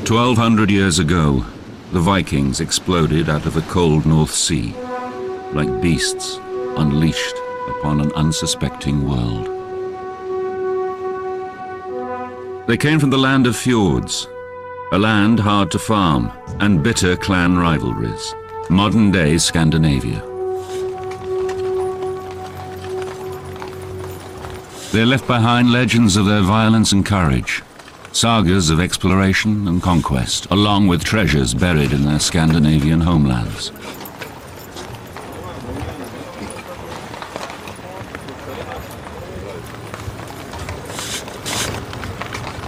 1,200 years ago, the Vikings exploded out of the cold North Sea, like beasts unleashed upon an unsuspecting world. They came from the land of fjords, a land hard to farm and bitter clan rivalries, modern-day Scandinavia. They left behind legends of their violence and courage, sagas of exploration and conquest, along with treasures buried in their Scandinavian homelands.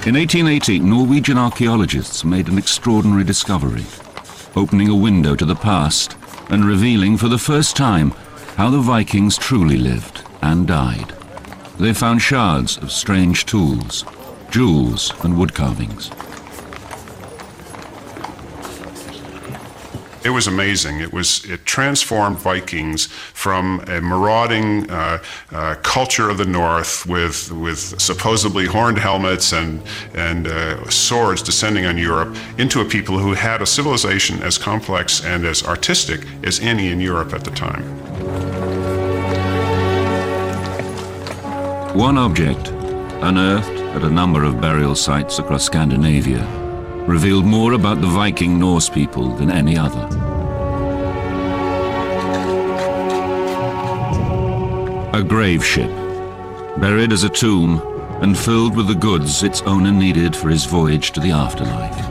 In 1880, Norwegian archaeologists made an extraordinary discovery, opening a window to the past and revealing for the first time how the Vikings truly lived and died. They found shards of strange tools, jewels and wood carvings. It was amazing. It transformed Vikings from a marauding culture of the north with supposedly horned helmets and swords descending on Europe into a people who had a civilization as complex and as artistic as any in Europe at the time. One object, unearthed at a number of burial sites across Scandinavia, revealed more about the Viking Norse people than any other. A grave ship, buried as a tomb and filled with the goods its owner needed for his voyage to the afterlife.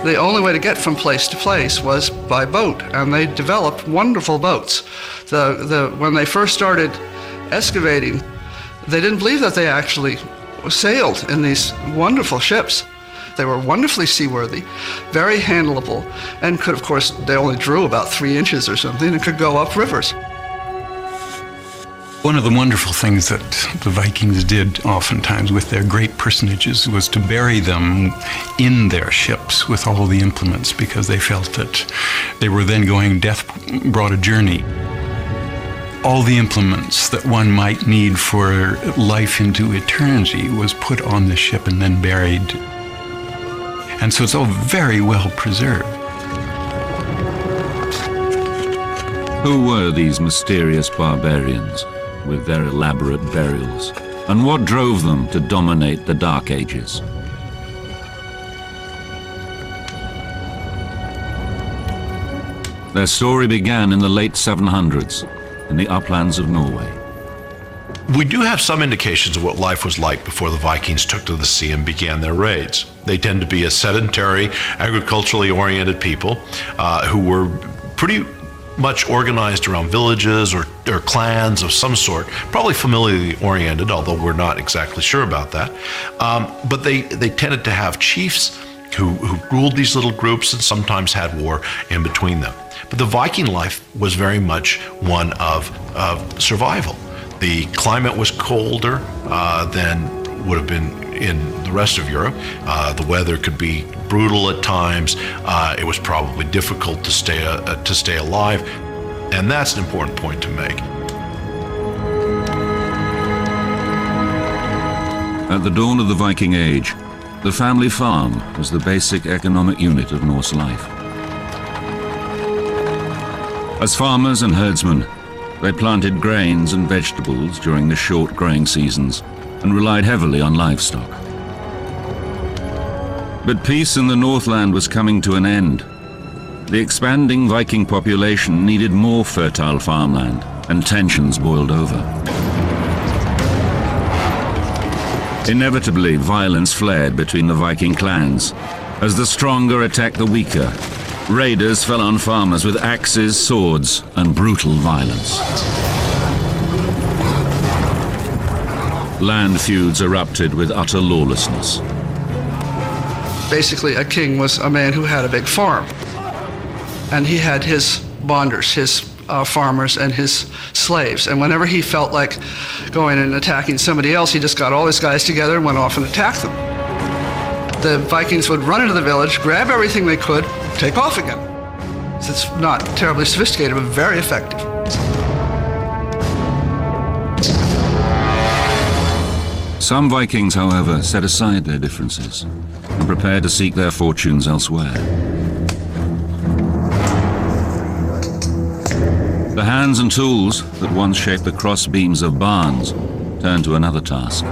The only way to get from place to place was by boat, and they developed wonderful boats. When they first started excavating, they didn't believe that they actually sailed in these wonderful ships. They were wonderfully seaworthy, very handleable, and could, of course, they only drew about 3 inches or something and could go up rivers. One of the wonderful things that the Vikings did oftentimes with their great personages was to bury them in their ships with all the implements, because they felt that they were then going, death brought a journey. All the implements that one might need for life into eternity was put on the ship and then buried. And so it's all very well preserved. Who were these mysterious barbarians with their elaborate burials? And what drove them to dominate the Dark Ages? Their story began in the late 700s in the uplands of Norway. We do have some indications of what life was like before the Vikings took to the sea and began their raids. They tend to be a sedentary, agriculturally oriented people who were pretty much organized around villages or clans of some sort, probably familiarly oriented, although we're not exactly sure about that. But they tended to have chiefs who ruled these little groups and sometimes had war in between them. But the Viking life was very much one of survival. The climate was colder than would have been in the rest of Europe. The weather could be brutal at times. It was probably difficult to stay alive, and that's an important point to make. At the dawn of the Viking Age, the family farm was the basic economic unit of Norse life. As farmers and herdsmen, they planted grains and vegetables during the short growing seasons and relied heavily on livestock. But peace in the Northland was coming to an end. The expanding Viking population needed more fertile farmland, and tensions boiled over. Inevitably, violence flared between the Viking clans. As the stronger attacked the weaker, raiders fell on farmers with axes, swords, and brutal violence. Land feuds erupted with utter lawlessness. Basically, a king was a man who had a big farm, and he had his bonders, his farmers, and his slaves. And whenever he felt like going and attacking somebody else, he just got all his guys together and went off and attacked them. The Vikings would run into the village, grab everything they could, take off again. So it's not terribly sophisticated, but very effective. Some Vikings, however, set aside their differences and prepared to seek their fortunes elsewhere. The hands and tools that once shaped the cross beams of barns turned to another task.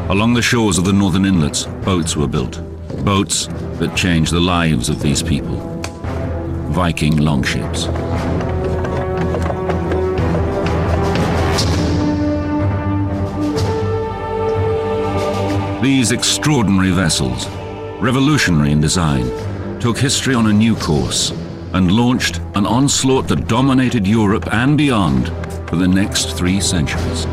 Along the shores of the northern inlets, boats were built. Boats that changed the lives of these people. Viking longships. These extraordinary vessels, revolutionary in design, took history on a new course and launched an onslaught that dominated Europe and beyond for the next 3 centuries.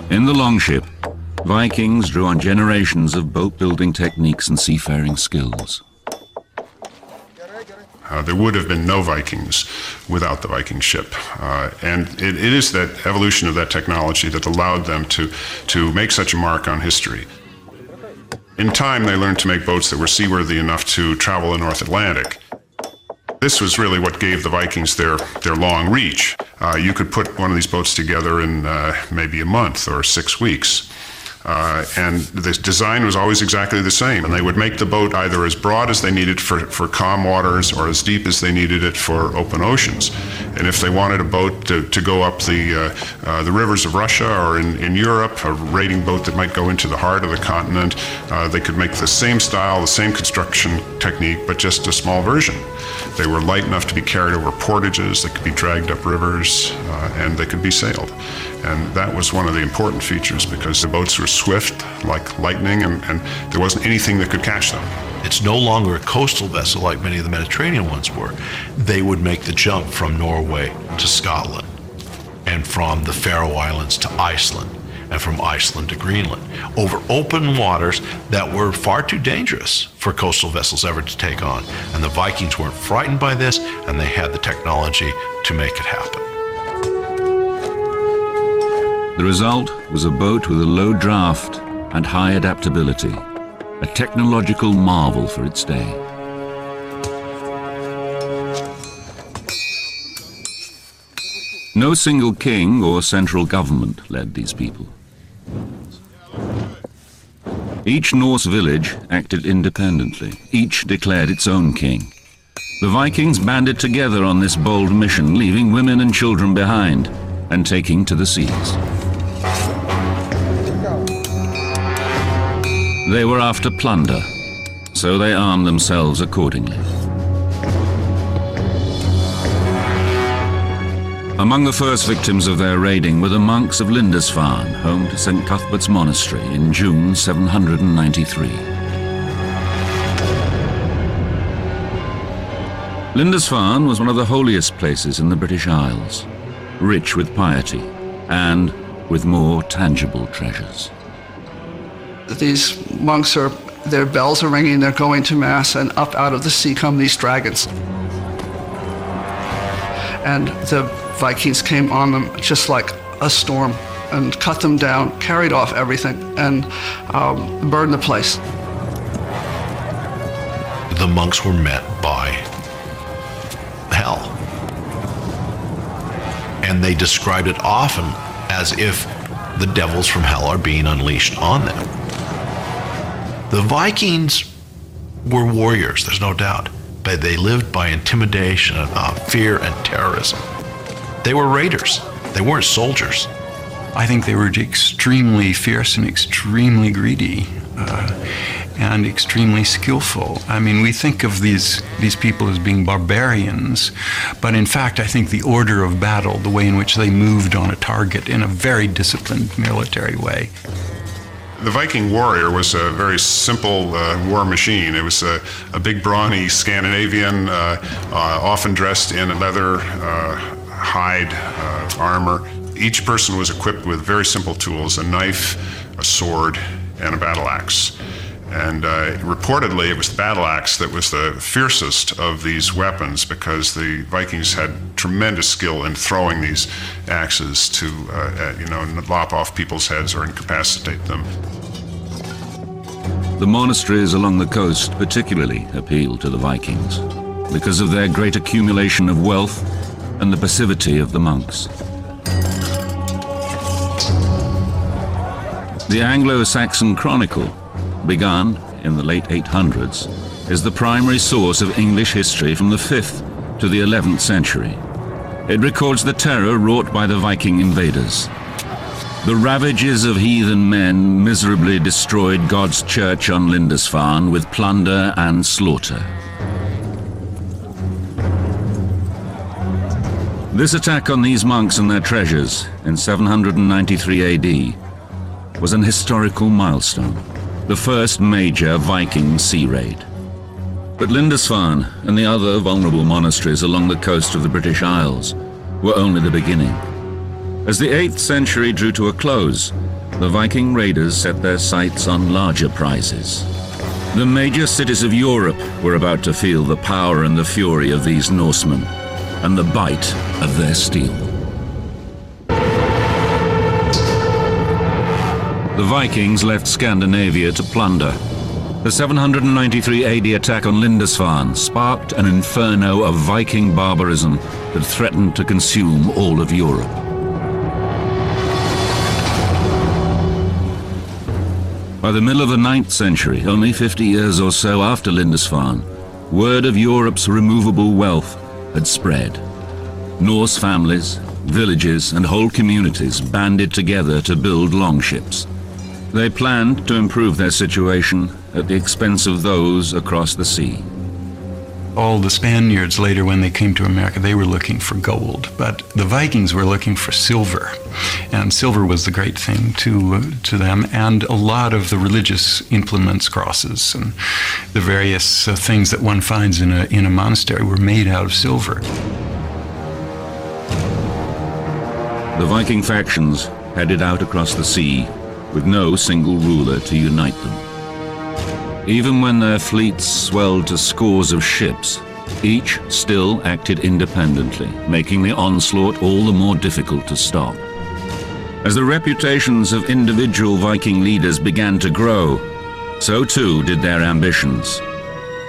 In the longship, Vikings drew on generations of boat-building techniques and seafaring skills. There would have been no Vikings without the Viking ship. And it is that evolution of that technology that allowed them to make such a mark on history. In time, they learned to make boats that were seaworthy enough to travel the North Atlantic. This was really what gave the Vikings their long reach. You could put one of these boats together in maybe a month or 6 weeks. And the design was always exactly the same. And they would make the boat either as broad as they needed for calm waters or as deep as they needed it for open oceans. And if they wanted a boat to go up the rivers of Russia or in Europe, a raiding boat that might go into the heart of the continent, they could make the same style, the same construction technique, but just a small version. They were light enough to be carried over portages, they could be dragged up rivers, and they could be sailed. And that was one of the important features because the boats were swift like lightning and there wasn't anything that could catch them. It's no longer a coastal vessel like many of the Mediterranean ones were. They would make the jump from Norway to Scotland and from the Faroe Islands to Iceland and from Iceland to Greenland over open waters that were far too dangerous for coastal vessels ever to take on. And the Vikings weren't frightened by this, and they had the technology to make it happen. The result was a boat with a low draft and high adaptability, a technological marvel for its day. No single king or central government led these people. Each Norse village acted independently. Each declared its own king. The Vikings banded together on this bold mission, leaving women and children behind and taking to the seas. They were after plunder, so they armed themselves accordingly. Among the first victims of their raiding were the monks of Lindisfarne, home to St. Cuthbert's Monastery in June 793. Lindisfarne was one of the holiest places in the British Isles, rich with piety and with more tangible treasures. These monks their bells are ringing, they're going to mass, and up out of the sea come these dragons. And the Vikings came on them just like a storm and cut them down, carried off everything, and burned the place. The monks were met by hell. And they described it often as if the devils from hell are being unleashed on them. The Vikings were warriors, there's no doubt, but they lived by intimidation, fear, and terrorism. They were raiders. They weren't soldiers. I think they were extremely fierce and extremely greedy and extremely skillful. I mean, we think of these people as being barbarians, but in fact, I think the order of battle, the way in which they moved on a target in a very disciplined military way. The Viking warrior was a very simple war machine. It was a big, brawny Scandinavian, often dressed in leather, hide, armor. Each person was equipped with very simple tools, a knife, a sword, and a battle axe. And reportedly, it was the battle axe that was the fiercest of these weapons because the Vikings had tremendous skill in throwing these axes to, lop off people's heads or incapacitate them. The monasteries along the coast particularly appealed to the Vikings. because of their great accumulation of wealth and the passivity of the monks. The Anglo-Saxon Chronicle, begun in the late 800s, is the primary source of English history from the 5th to the 11th century. It records the terror wrought by the Viking invaders. The ravages of heathen men miserably destroyed God's church on Lindisfarne with plunder and slaughter. This attack on these monks and their treasures in 793 AD was an historical milestone, the first major Viking sea raid. But Lindisfarne and the other vulnerable monasteries along the coast of the British Isles were only the beginning. As the 8th century drew to a close, the Viking raiders set their sights on larger prizes. The major cities of Europe were about to feel the power and the fury of these Norsemen and the bite of their steel. The Vikings left Scandinavia to plunder. The 793 AD attack on Lindisfarne sparked an inferno of Viking barbarism that threatened to consume all of Europe. By the middle of the 9th century, only 50 years or so after Lindisfarne, word of Europe's removable wealth had spread. Norse families, villages, and whole communities banded together to build longships. They planned to improve their situation at the expense of those across the sea. All the Spaniards later, when they came to America, they were looking for gold, but the Vikings were looking for silver. And silver was the great thing to them, and a lot of the religious implements, crosses, and the various things that one finds in a monastery were made out of silver. The Viking factions headed out across the sea with no single ruler to unite them. Even when their fleets swelled to scores of ships, each still acted independently, making the onslaught all the more difficult to stop. As the reputations of individual Viking leaders began to grow, so too did their ambitions.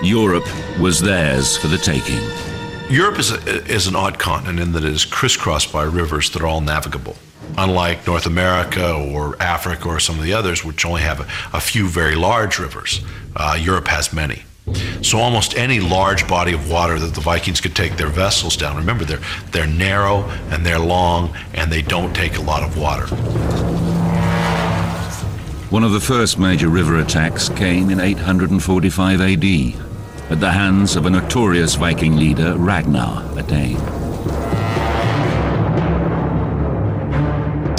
Europe was theirs for the taking. Europe is an odd continent in that it is crisscrossed by rivers that are all navigable. Unlike North America or Africa or some of the others, which only have a few very large rivers, Europe has many. So almost any large body of water that the Vikings could take their vessels down, remember they're narrow and they're long and they don't take a lot of water. One of the first major river attacks came in 845 AD at the hands of a notorious Viking leader, Ragnar, a Dane.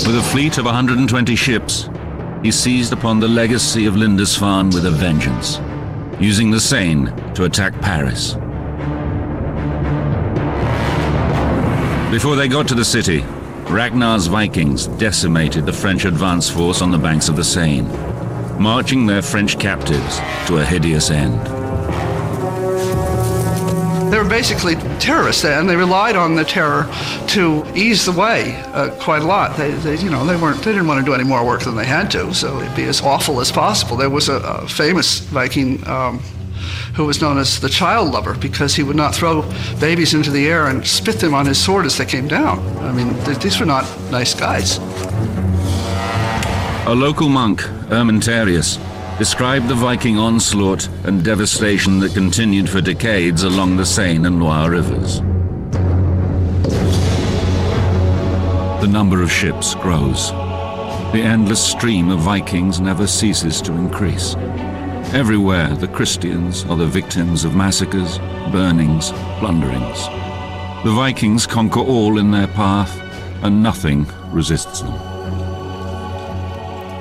With a fleet of 120 ships, he seized upon the legacy of Lindisfarne with a vengeance, using the Seine to attack Paris. Before they got to the city, Ragnar's Vikings decimated the French advance force on the banks of the Seine, marching their French captives to a hideous end. They were basically terrorists, and they relied on the terror to ease the way quite a lot. They didn't want to do any more work than they had to, so it'd be as awful as possible. There was a famous Viking who was known as the child lover because he would not throw babies into the air and spit them on his sword as they came down. I mean, these were not nice guys. A local monk, Ermentarius, described the Viking onslaught and devastation that continued for decades along the Seine and Loire rivers. The number of ships grows. The endless stream of Vikings never ceases to increase. Everywhere, the Christians are the victims of massacres, burnings, plunderings. The Vikings conquer all in their path, and nothing resists them.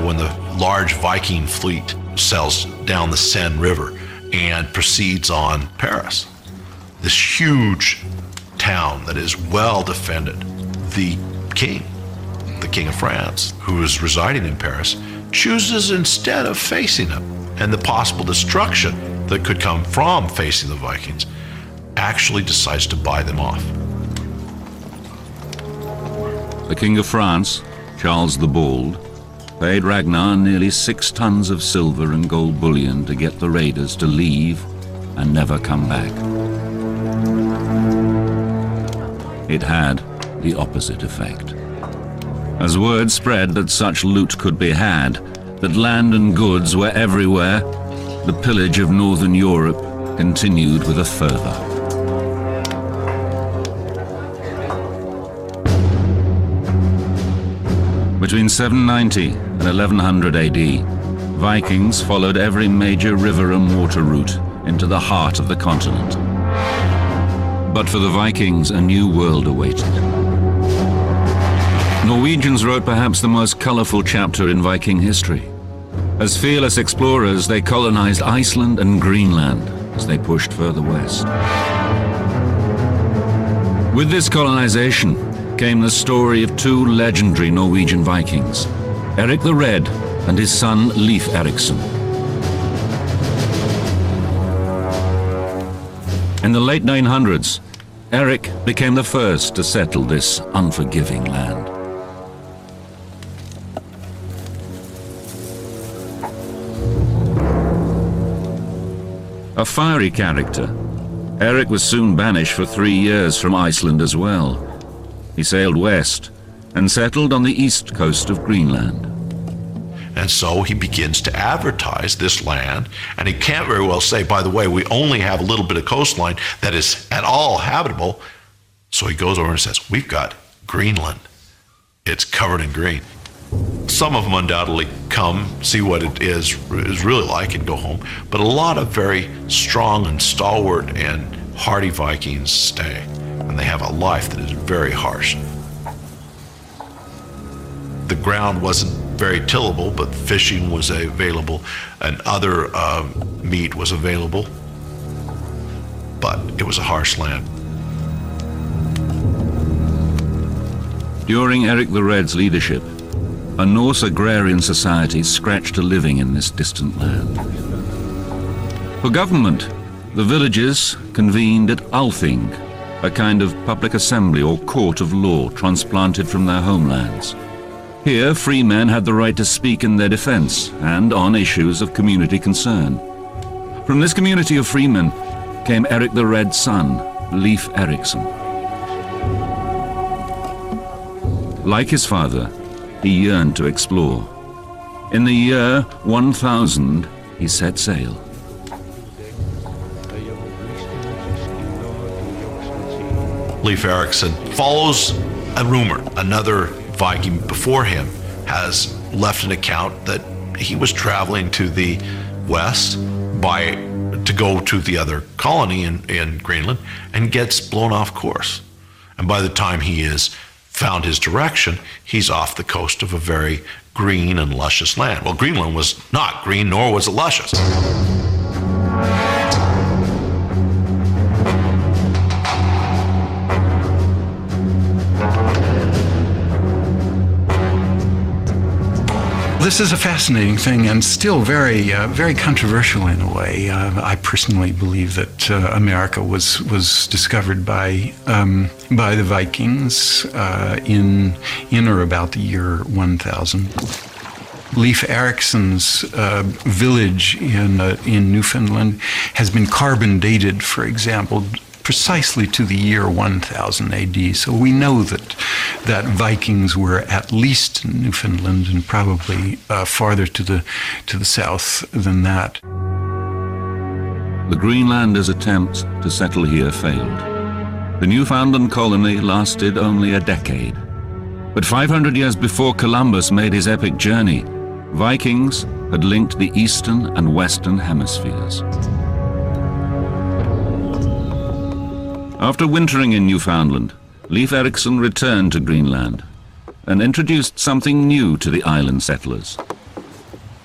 When the large Viking fleet sails down the Seine River and proceeds on Paris, this huge town that is well defended, the king of France, who is residing in Paris, chooses instead of facing them and the possible destruction that could come from facing the Vikings, actually decides to buy them off. The King of France, Charles the Bald, paid Ragnar nearly 6 tons of silver and gold bullion to get the raiders to leave and never come back. It had the opposite effect. As word spread that such loot could be had, that land and goods were everywhere, the pillage of northern Europe continued with a fervor. Between 790 and 1100 AD, Vikings followed every major river and water route into the heart of the continent. But for the Vikings, a new world awaited. Norwegians wrote perhaps the most colorful chapter in Viking history. As fearless explorers, they colonized Iceland and Greenland as they pushed further west. With this colonization came the story of two legendary Norwegian Vikings, Eric the Red and his son Leif Erikson. In the late 900s, Eric became the first to settle this unforgiving land. A fiery character, Eric was soon banished for 3 years from Iceland as well. He sailed west and settled on the east coast of Greenland. And so he begins to advertise this land, and he can't very well say, by the way, we only have a little bit of coastline that is at all habitable. So he goes over and says, we've got Greenland. It's covered in green. Some of them undoubtedly come, see what it is really like, and go home. But a lot of very strong and stalwart and hardy Vikings stay, and they have a life that is very harsh. The ground wasn't very tillable, but fishing was available, and other meat was available. But it was a harsh land. During Eric the Red's leadership, a Norse agrarian society scratched a living in this distant land. For government, the villages convened at Althing, a kind of public assembly or court of law transplanted from their homelands. Here, free men had the right to speak in their defense and on issues of community concern. From this community of freemen came Eric the Red's son, Leif Erikson. Like his father, he yearned to explore. In the year 1000, he set sail. Leif Erikson follows a rumor. Another Viking before him has left an account that he was traveling to the west to go to the other colony in Greenland and gets blown off course. And by the time he has found his direction, he's off the coast of a very green and luscious land. Well, Greenland was not green, nor was it luscious. This is a fascinating thing and still very controversial in a way. I personally believe that America was discovered by the Vikings in or about the year 1000. Leif Erikson's village in Newfoundland has been carbon dated, for example, precisely to the year 1000 AD. So we know that Vikings were at least in Newfoundland and probably farther to the south than that. The Greenlanders' attempt to settle here failed. The Newfoundland colony lasted only a decade. But 500 years before Columbus made his epic journey, Vikings had linked the eastern and western hemispheres. After wintering in Newfoundland, Leif Erikson returned to Greenland and introduced something new to the island settlers.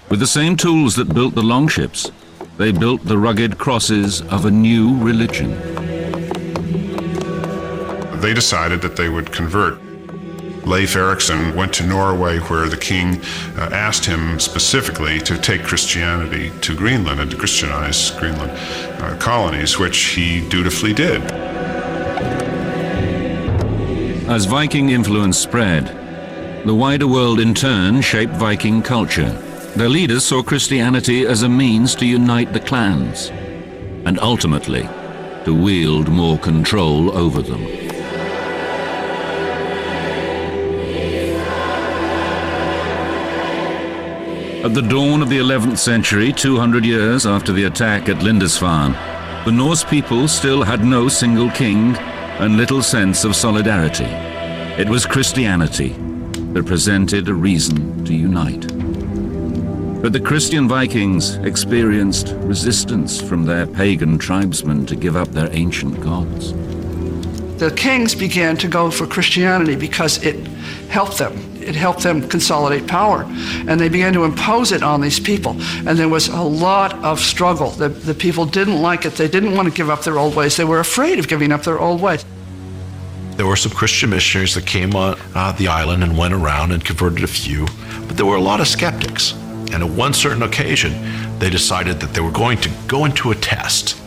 With the same tools that built the longships, they built the rugged crosses of a new religion. They decided that they would convert. Leif Erikson went to Norway, where the king asked him specifically to take Christianity to Greenland and to Christianize Greenland colonies, which he dutifully did. As Viking influence spread, the wider world in turn shaped Viking culture. Their leaders saw Christianity as a means to unite the clans. And ultimately, to wield more control over them. At the dawn of the 11th century, 200 years after the attack at Lindisfarne, the Norse people still had no single king and little sense of solidarity. It was Christianity that presented a reason to unite. But the Christian Vikings experienced resistance from their pagan tribesmen to give up their ancient gods. The kings began to go for Christianity because it helped them. It helped them consolidate power. And they began to impose it on these people. And there was a lot of struggle. The people didn't like it. They didn't want to give up their old ways. They were afraid of giving up their old ways. There were some Christian missionaries that came on the island and went around and converted a few, but there were a lot of skeptics. And at one certain occasion, they decided that they were going to go into a test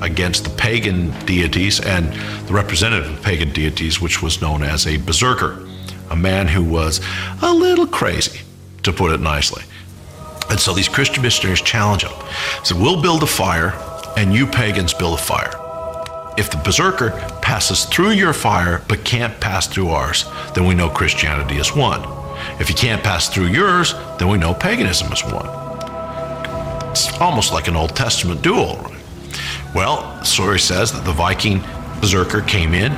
against the pagan deities and the representative of pagan deities, which was known as a berserker, a man who was a little crazy, to put it nicely. And so these Christian missionaries challenged him. Said, we'll build a fire, and you pagans build a fire. If the berserker passes through your fire but can't pass through ours, then we know Christianity is won. If he can't pass through yours, then we know paganism is won. It's almost like an Old Testament duel, right? Well, the story says that the Viking berserker came in,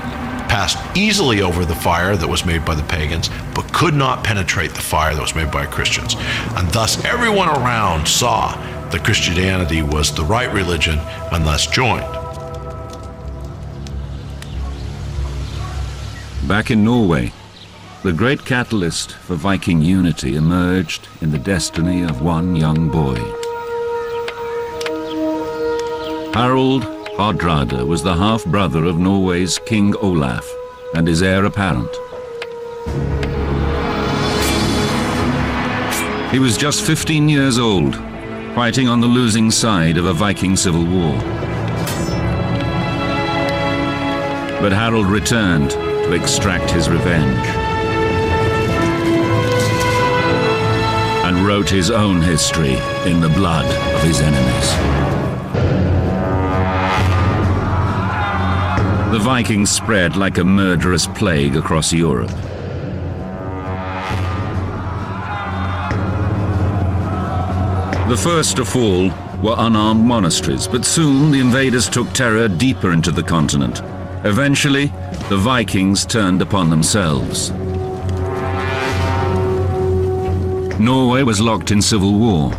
passed easily over the fire that was made by the pagans, but could not penetrate the fire that was made by Christians. And thus everyone around saw that Christianity was the right religion and thus joined. Back in Norway, the great catalyst for Viking unity emerged in the destiny of one young boy. Harald Hardrada was the half-brother of Norway's King Olaf and his heir apparent. He was just 15 years old, fighting on the losing side of a Viking civil war. But Harald returned to extract his revenge and wrote his own history in the blood of his enemies. The Vikings spread like a murderous plague across Europe. The first to fall were unarmed monasteries, but soon the invaders took terror deeper into the continent. Eventually, the Vikings turned upon themselves. Norway was locked in civil war.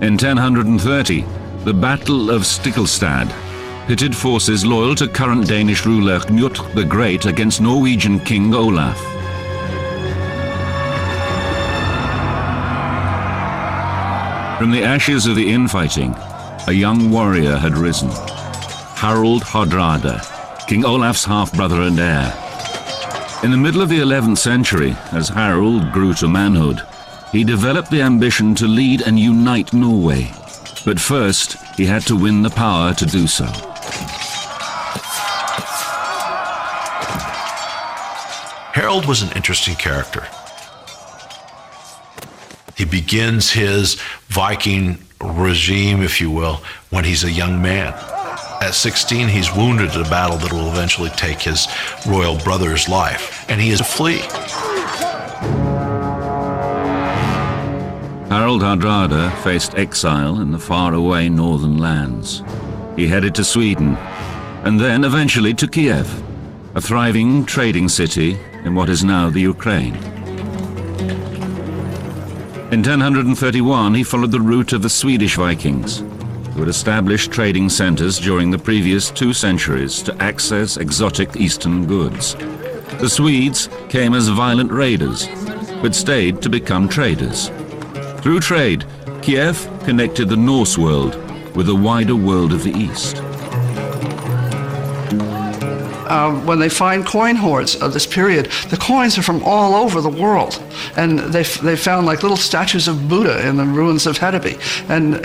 In 1030, the Battle of Stiklestad pitted forces loyal to current Danish ruler Knut the Great against Norwegian King Olaf. From the ashes of the infighting, a young warrior had risen, Harald Hardrada, King Olaf's half-brother and heir. In the middle of the 11th century, as Harald grew to manhood, he developed the ambition to lead and unite Norway. But first, he had to win the power to do so. Harald was an interesting character. He begins his Viking regime, if you will, when he's a young man. At 16, he's wounded in a battle that will eventually take his royal brother's life, and he is to flee. Harald Hardrada faced exile in the faraway northern lands. He headed to Sweden, and then eventually to Kiev, a thriving trading city in what is now the Ukraine. In 1031, he followed the route of the Swedish Vikings, who had established trading centers during the previous 2 centuries to access exotic eastern goods. The Swedes came as violent raiders, but stayed to become traders. Through trade, Kiev connected the Norse world with the wider world of the East. When they find coin hoards of this period, the coins are from all over the world. And they found like little statues of Buddha in the ruins of Hedeby. And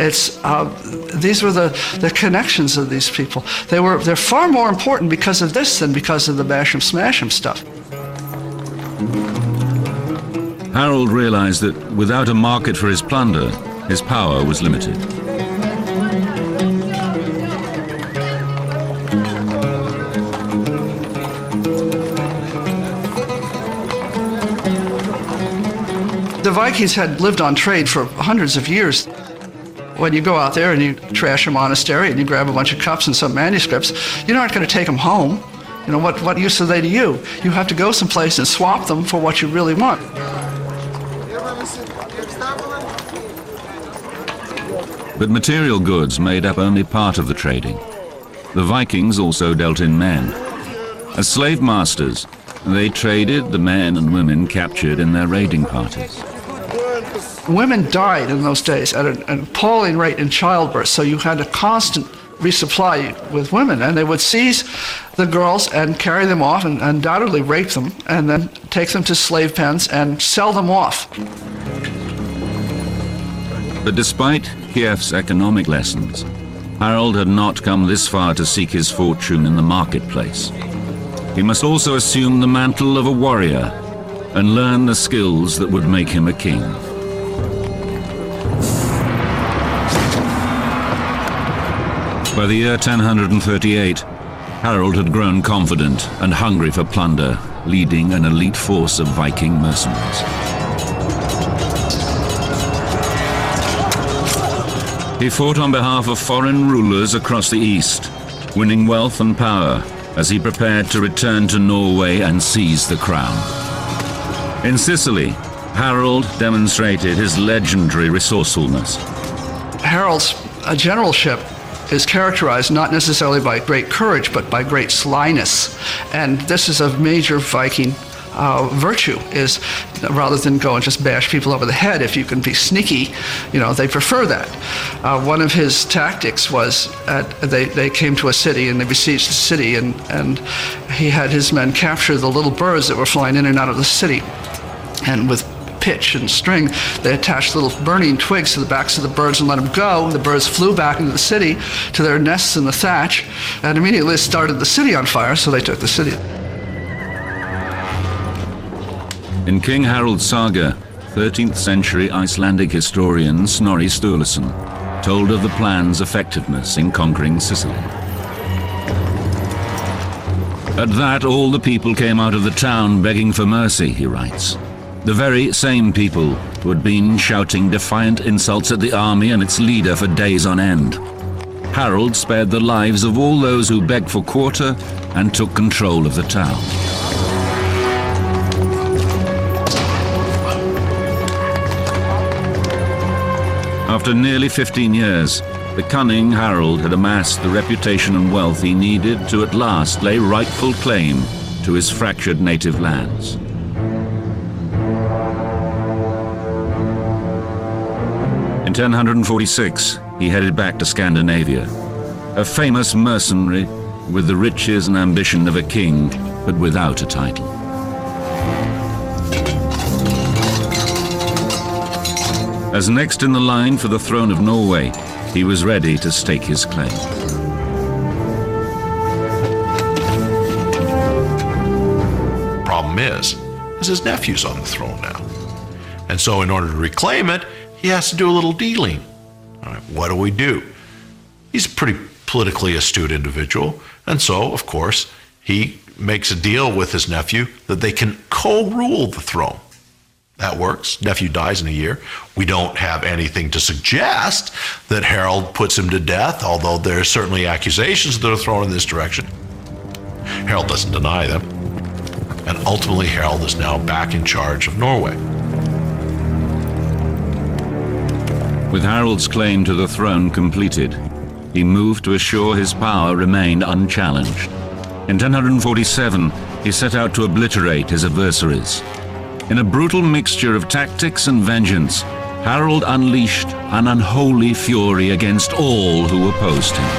these were the connections of these people. They're far more important because of this than because of the bash 'em smash 'em stuff. Harald realized that without a market for his plunder, his power was limited. Vikings had lived on trade for hundreds of years. When you go out there and you trash a monastery and you grab a bunch of cups and some manuscripts, you're not going to take them home. You know, what use are they to you? You have to go someplace and swap them for what you really want. But material goods made up only part of the trading. The Vikings also dealt in men. As slave masters, they traded the men and women captured in their raiding parties. Women died in those days at an appalling rate in childbirth, so you had a constant resupply with women, and they would seize the girls and carry them off and undoubtedly rape them and then take them to slave pens and sell them off. But despite Kiev's economic lessons, Harold had not come this far to seek his fortune in the marketplace. He must also assume the mantle of a warrior and learn the skills that would make him a king. By the year 1038, Harold had grown confident and hungry for plunder, leading an elite force of Viking mercenaries. He fought on behalf of foreign rulers across the east, winning wealth and power as he prepared to return to Norway and seize the crown. In Sicily, Harold demonstrated his legendary resourcefulness. Harold's generalship is characterized not necessarily by great courage, but by great slyness. And this is a major Viking virtue, is rather than go and just bash people over the head, if you can be sneaky, you know, they prefer that. One of his tactics was they came to a city and they besieged the city, and he had his men capture the little birds that were flying in and out of the city. And with pitch and string, they attached little burning twigs to the backs of the birds and let them go. The birds flew back into the city to their nests in the thatch, and immediately started the city on fire, so they took the city. In King Harold's saga, 13th century Icelandic historian Snorri Sturluson told of the plan's effectiveness in conquering Sicily. At that, all the people came out of the town begging for mercy, he writes. The very same people who had been shouting defiant insults at the army and its leader for days on end. Harold spared the lives of all those who begged for quarter and took control of the town. After nearly 15 years, the cunning Harold had amassed the reputation and wealth he needed to at last lay rightful claim to his fractured native lands. In 1046, he headed back to Scandinavia, a famous mercenary with the riches and ambition of a king, but without a title. As next in the line for the throne of Norway, he was ready to stake his claim. Problem is his nephew's on the throne now. And so in order to reclaim it, he has to do a little dealing. All right, what do we do? He's a pretty politically astute individual, and so, of course, he makes a deal with his nephew that they can co-rule the throne. That works. Nephew dies in a year. We don't have anything to suggest that Harold puts him to death, although there are certainly accusations that are thrown in this direction. Harold doesn't deny them, and ultimately Harold is now back in charge of Norway. With Harold's claim to the throne completed, he moved to assure his power remained unchallenged. In 1047, he set out to obliterate his adversaries. In a brutal mixture of tactics and vengeance, Harold unleashed an unholy fury against all who opposed him.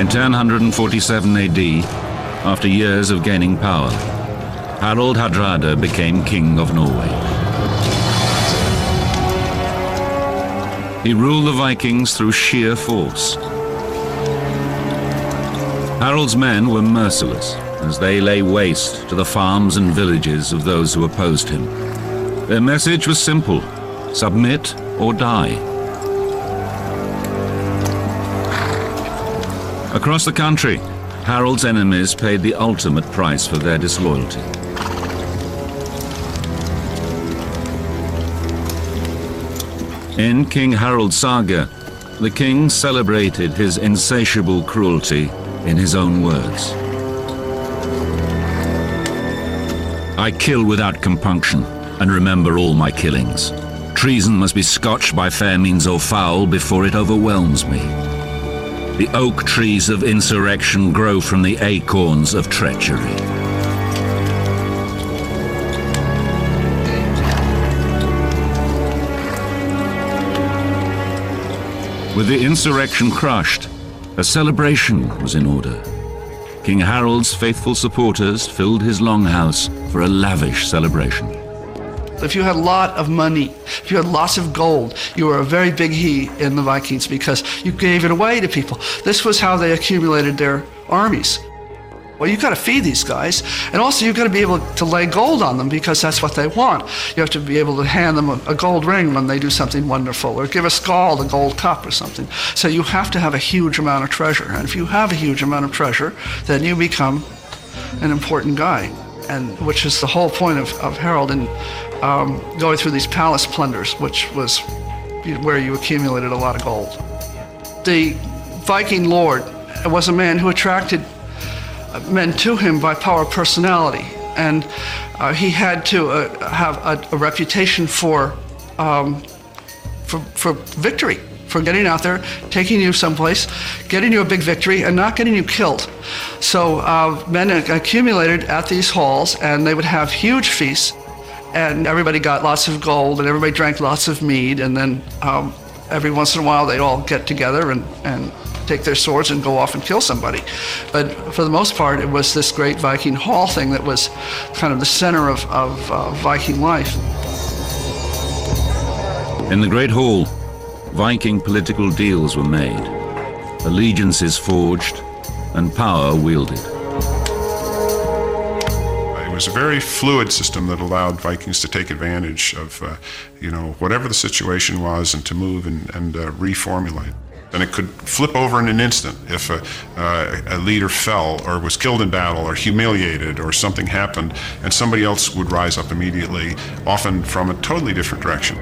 In 1047 AD, after years of gaining power, Harald Hardrada became king of Norway. He ruled the Vikings through sheer force. Harold's men were merciless as they lay waste to the farms and villages of those who opposed him. Their message was simple: submit or die. Across the country, Harold's enemies paid the ultimate price for their disloyalty. In King Harold's saga, the king celebrated his insatiable cruelty in his own words. I kill without compunction, and remember all my killings. Treason must be scotched by fair means or foul before it overwhelms me. The oak trees of insurrection grow from the acorns of treachery. With the insurrection crushed, a celebration was in order. King Harold's faithful supporters filled his longhouse for a lavish celebration. If you had a lot of money, if you had lots of gold, you were a very big he in the Vikings because you gave it away to people. This was how they accumulated their armies. Well, you've got to feed these guys, and also you've got to be able to lay gold on them because that's what they want. You have to be able to hand them a gold ring when they do something wonderful, or give a Skald a gold cup or something. So you have to have a huge amount of treasure, and if you have a huge amount of treasure, then you become an important guy, and which is the whole point of Harold in going through these palace plunders, which was where you accumulated a lot of gold. The Viking lord was a man who attracted men to him by power of personality, and he had to have a reputation for victory, for getting out there, taking you someplace, getting you a big victory, and not getting you killed. So men accumulated at these halls, and they would have huge feasts, and everybody got lots of gold, and everybody drank lots of mead, and then every once in a while they'd all get together and take their swords and go off and kill somebody. But for the most part, it was this great Viking hall thing that was kind of the center of Viking life. In the Great Hall, Viking political deals were made, allegiances forged, and power wielded. It was a very fluid system that allowed Vikings to take advantage of, whatever the situation was, and to move and reformulate. And it could flip over in an instant if a leader fell or was killed in battle or humiliated or something happened, and somebody else would rise up immediately, often from a totally different direction.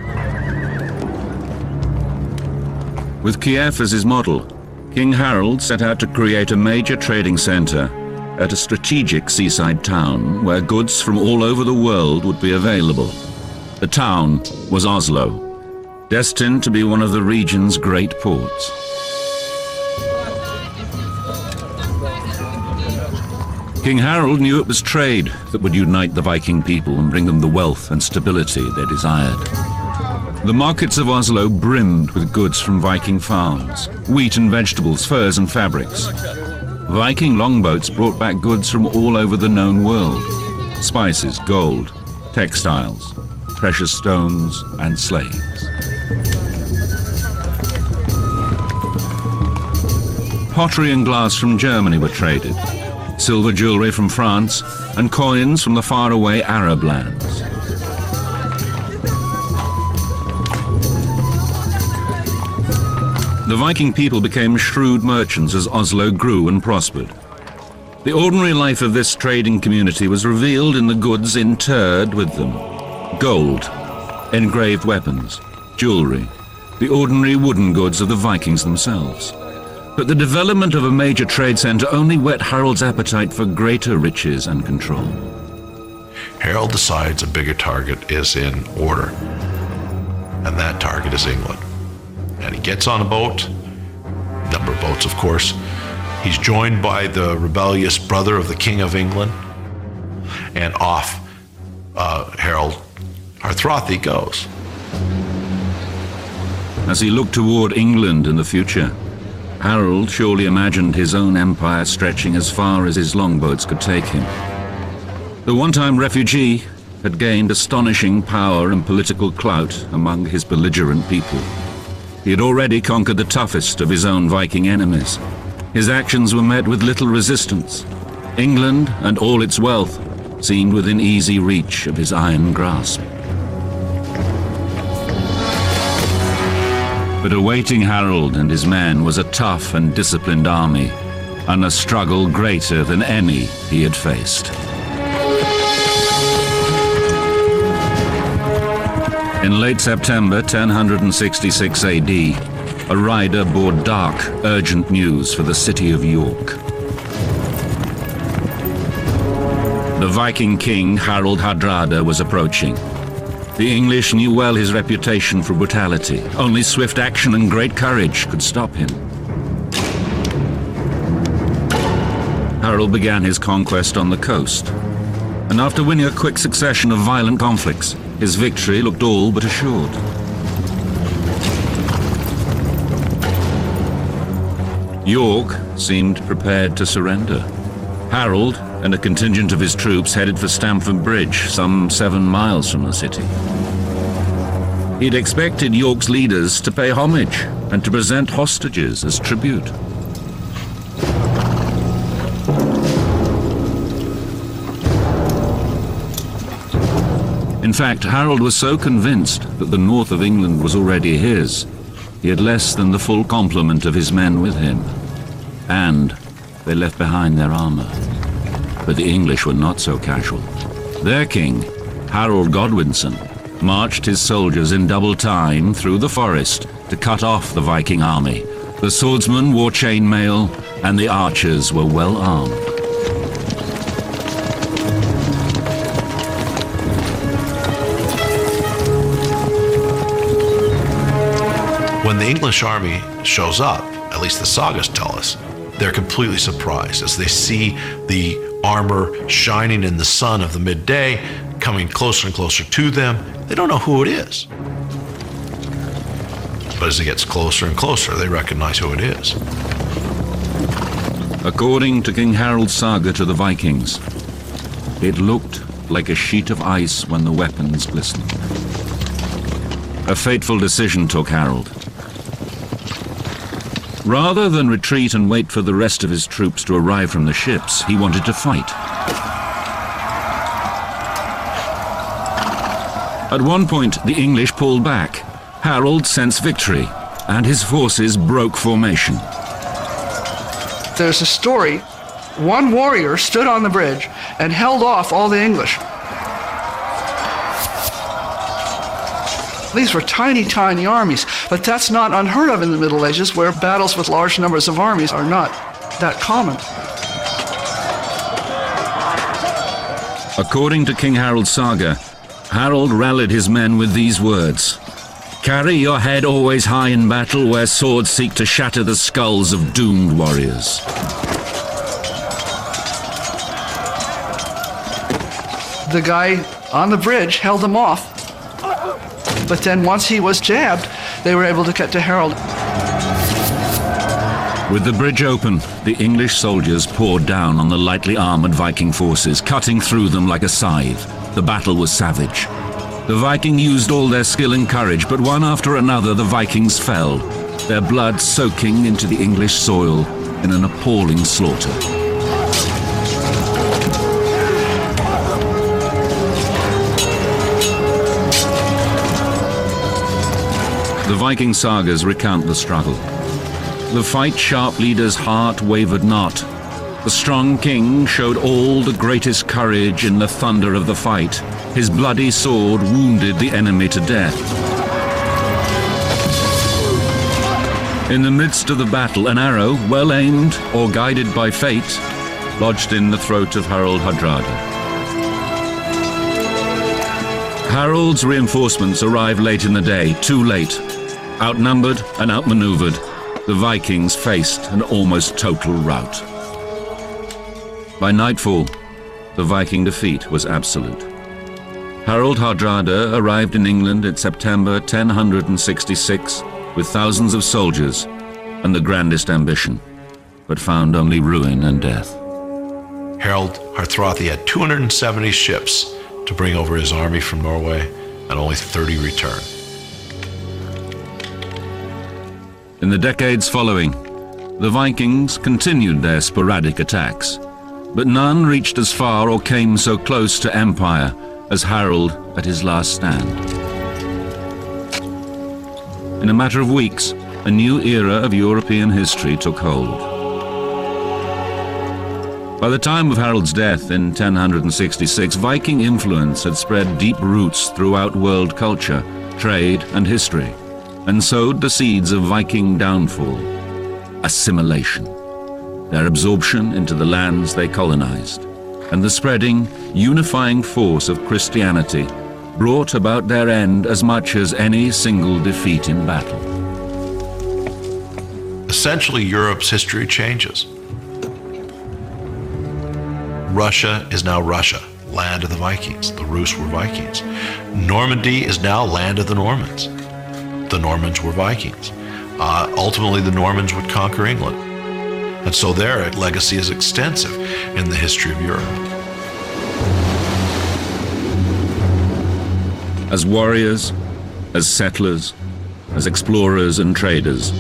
With Kiev as his model, King Harold set out to create a major trading center at a strategic seaside town where goods from all over the world would be available. The town was Oslo, destined to be one of the region's great ports. King Harold knew it was trade that would unite the Viking people and bring them the wealth and stability they desired. The markets of Oslo brimmed with goods from Viking farms, wheat and vegetables, furs and fabrics. Viking longboats brought back goods from all over the known world: spices, gold, textiles, precious stones, and slaves. Pottery and glass from Germany were traded, silver jewelry from France, and coins from the faraway Arab lands. The Viking people became shrewd merchants as Oslo grew and prospered. The ordinary life of this trading community was revealed in the goods interred with them: gold, engraved weapons, jewelry, the ordinary wooden goods of the Vikings themselves. But the development of a major trade center only whet Harold's appetite for greater riches and control. Harold decides a bigger target is in order, and that target is England. And he gets on a boat, number of boats, of course. He's joined by the rebellious brother of the King of England, and off Harold Harthrothi goes. As he looked toward England in the future, Harold surely imagined his own empire stretching as far as his longboats could take him. The one-time refugee had gained astonishing power and political clout among his belligerent people. He had already conquered the toughest of his own Viking enemies. His actions were met with little resistance. England and all its wealth seemed within easy reach of his iron grasp. But awaiting Harold and his men was a tough and disciplined army, and a struggle greater than any he had faced. In late September 1066 AD, a rider bore dark, urgent news for the city of York. The Viking king Harald Hardrada was approaching. The English knew well his reputation for brutality. Only swift action and great courage could stop him. Harold began his conquest on the coast, and after winning a quick succession of violent conflicts, his victory looked all but assured. York seemed prepared to surrender. Harold and a contingent of his troops headed for Stamford Bridge, some 7 miles from the city. He'd expected York's leaders to pay homage and to present hostages as tribute. In fact, Harold was so convinced that the north of England was already his, he had less than the full complement of his men with him, and they left behind their armor. But the English were not so casual. Their king, Harold Godwinson, marched his soldiers in double time through the forest to cut off the Viking army. The swordsmen wore chainmail, and the archers were well armed. When the English army shows up, at least the sagas tell us, they're completely surprised as they see the armor shining in the sun of the midday, coming closer and closer to them. They don't know who it is. But as it gets closer and closer, they recognize who it is. According to King Harold's saga to the Vikings, it looked like a sheet of ice when the weapons glistened. A fateful decision took Harold. Rather than retreat and wait for the rest of his troops to arrive from the ships, he wanted to fight. At one point, the English pulled back. Harold sensed victory, and his forces broke formation. There's a story. One warrior stood on the bridge and held off all the English. These were tiny, tiny armies, but that's not unheard of in the Middle Ages, where battles with large numbers of armies are not that common. According to King Harold's saga, Harold rallied his men with these words: "Carry your head always high in battle, where swords seek to shatter the skulls of doomed warriors." The guy on the bridge held them off. But then once he was jabbed, they were able to get to Harold. With the bridge open, the English soldiers poured down on the lightly armored Viking forces, cutting through them like a scythe. The battle was savage. The Viking used all their skill and courage, but one after another the Vikings fell, their blood soaking into the English soil in an appalling slaughter. The Viking sagas recount the struggle. The fight-sharp leader's heart wavered not. The strong king showed all the greatest courage in the thunder of the fight. His bloody sword wounded the enemy to death. In the midst of the battle, an arrow, well aimed or guided by fate, lodged in the throat of Harald Hardrada. Harold's reinforcements arrived late in the day, too late. Outnumbered and outmaneuvered, the Vikings faced an almost total rout. By nightfall, the Viking defeat was absolute. Harald Hardrada arrived in England in September 1066 with thousands of soldiers and the grandest ambition, but found only ruin and death. Harald Hardrada had 270 ships to bring over his army from Norway, and only 30 returned. In the decades following, the Vikings continued their sporadic attacks, but none reached as far or came so close to empire as Harold at his last stand. In a matter of weeks, a new era of European history took hold. By the time of Harold's death in 1066, Viking influence had spread deep roots throughout world culture, trade, and history, and sowed the seeds of Viking downfall, assimilation, their absorption into the lands they colonized, and the spreading, unifying force of Christianity brought about their end as much as any single defeat in battle. Essentially, Europe's history changes. Russia is now Russia, land of the Vikings. The Rus were Vikings. Normandy is now land of the Normans. The Normans were Vikings. Ultimately, the Normans would conquer England. And so their legacy is extensive in the history of Europe. As warriors, as settlers, as explorers and traders,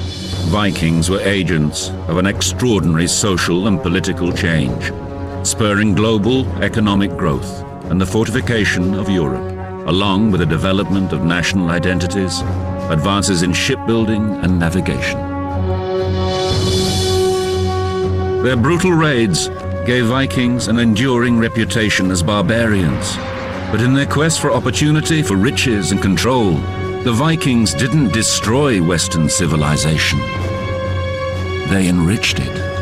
Vikings were agents of an extraordinary social and political change, spurring global economic growth and the fortification of Europe, along with the development of national identities, advances in shipbuilding and navigation. Their brutal raids gave Vikings an enduring reputation as barbarians, but in their quest for opportunity, for riches and control, the Vikings didn't destroy Western civilization. They enriched it.